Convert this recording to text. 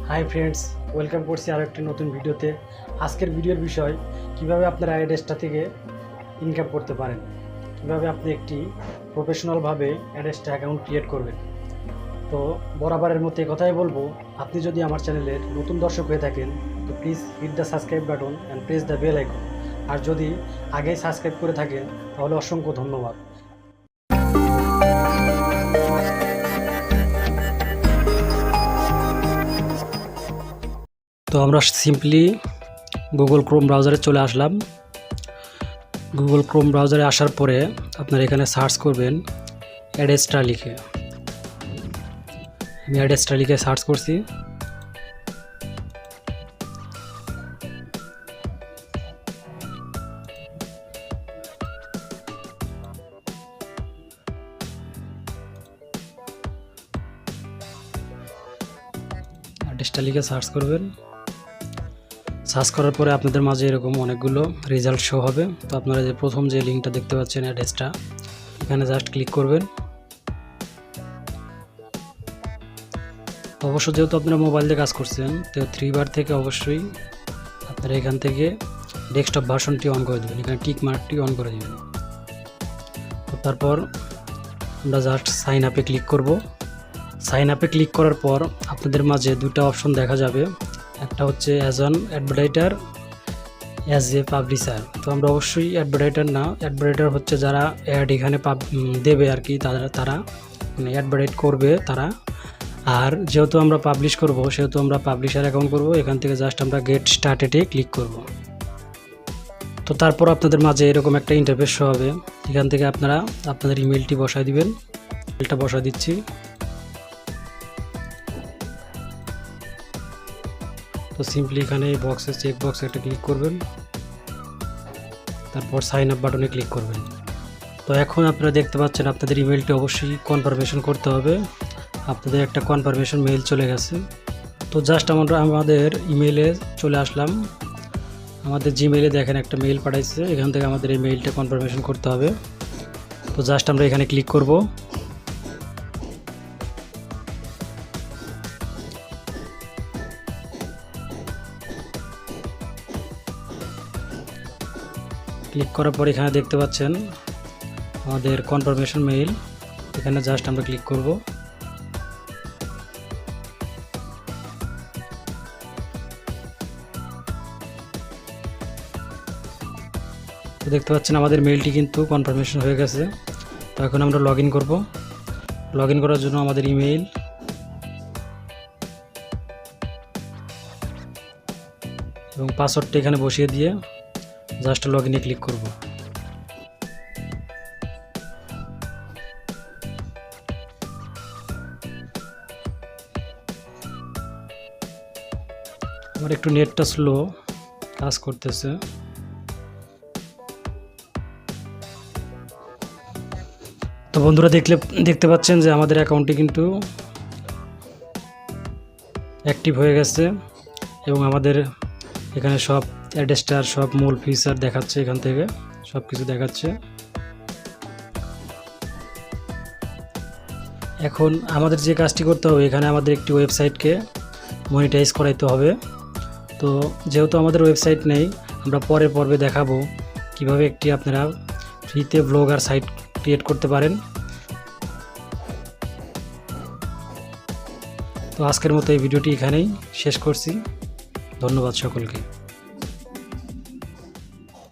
Hi friends, welcome করছি আরও একটি নতুন ভিডিওতে। আজকের ভিডিওর বিষয় কিভাবে আপনারা অ্যাডেসটা থেকে ইনকাম করতে পারেন, কিভাবে আপনি একটি প্রফেশনালভাবে অ্যাডেসটা অ্যাকাউন্ট ক্রিয়েট করবেন। তো বরাবরের মতো কথাই বলবো, আপনি যদি আমার চ্যানেলের নতুন দর্শক হয়ে থাকেন তো please hit the subscribe button and press the bell icon. আর যদি আগেই সাবস্ক্রাইব করে থাকেন তাহলে অসংখ্য ধন্যবাদ। তো আমরা সিম্পলি গুগল ক্রোম ব্রাউজারে চলে আসলাম। গুগল ক্রোম ব্রাউজারে আসার পরে আপনারা এখানে সার্চ করবেন অ্যাডেস্টা লিখে। আমি অ্যাডেস্টা লিখে সার্চ করছি। অ্যাডেস্টা লিখে সার্চ করবেন। সার্চ করার পরে আপনাদের মাঝে এরকম অনেকগুলো রেজাল্ট শো হবে। তো আপনারা যে প্রথম যে লিঙ্কটা দেখতে পাচ্ছেন অ্যাডেসটা, এখানে জাস্ট ক্লিক করবেন। অবশ্য যেহেতু আপনারা মোবাইল দিয়ে কাজ করছেন তো 3 বার থেকে অবশ্যই আপনারা এখান থেকে ডেস্কটপ ভার্সনটি অন করে দেবেন, এখানে টিক মার্কটি অন করে দেবেন। তো তারপর আমরা জাস্ট সাইন আপে ক্লিক করব। সাইন আপে ক্লিক করার পর আপনাদের মাঝে দুটো অপশন দেখা যাবে, একটা হচ্ছে as an advertiser, as a publisher. তো আমরা অবশ্যই অ্যাডভার্টাইজার না, অ্যাডভার্টাইজার হচ্ছে যারা অ্যাড এখানে দেবে আর কি, তারা মানে অ্যাডভার্টাইজ করবে তারা। আর যেহেতু আমরা পাবলিশ করব সেহেতু আমরা পাবলিশার অ্যাকাউন্ট করব। এখান থেকে জাস্ট আমরা গেট স্টার্টেডে ক্লিক করব। তো তারপর আপনাদের মাঝে এরকম একটা ইন্টারফেস শো হবে। এখান থেকে আপনারা আপনাদের ইমেলটি বসায় দিবেন। ইমেলটা বসায় দিচ্ছি। তো সিম্পলি এখানে বক্সে চেক বক্সে একটা ক্লিক করবেন, তারপর সাইন আপ বাটনে ক্লিক করবেন। তো এখন আপনারা দেখতে পাচ্ছেন আপনাদের ইমেলটি অবশ্যই কনফার্মেশন করতে হবে। আপনাদের একটা কনফার্মেশন মেইল চলে গেছে। তো জাস্ট আমরা আমাদের ইমেইলে চলে আসলাম। আমাদের জিমেইলে দেখেন একটা মেইল পাঠাইছে, এখান থেকে আমাদের এই মেইলটা কনফার্মেশন করতে হবে। তো জাস্ট আমরা এখানে ক্লিক করব। ক্লিক করার পর এখানে দেখতে পাচ্ছেন আমাদের কনফার্মেশন মেইল, এখানে জাস্ট আমরা ক্লিক করব। তো দেখতে পাচ্ছেন আমাদের মেইলটি কিন্তু কনফার্মেশন হয়ে গেছে। তো এখন আমরা লগ ইন করবো। লগ ইন করার জন্য আমাদের ইমেইল এবং পাসওয়ার্ডটা এখানে বসিয়ে দিয়ে জাস্ট লগ ইনে ক্লিক করব। আমার একটু নেটটা স্লো কাজ করতেছে। তো বন্ধুরা দেখতে পাচ্ছেন যে আমাদের অ্যাকাউন্টটি কিন্তু অ্যাক্টিভ হয়ে গেছে এবং আমাদের এখানে সব অ্যাডেস্টার সব মূল ফিচার দেখাচ্ছে, এখান থেকে সব কিছু দেখাচ্ছে। এখন আমাদের যে কাজটি করতে হবে, এখানে আমাদের একটি ওয়েবসাইটকে মনিটাইজ করাইতে হবে। তো যেহেতু আমাদের ওয়েবসাইট নেই, আমরা পরের পর্বে দেখাবো কিভাবে একটি আপনারা ফ্রিতে ব্লগার সাইট ক্রিয়েট করতে পারেন। তো আজকের মতো এই ভিডিওটি এখানেই শেষ করছি। ধন্যবাদ সকলকে।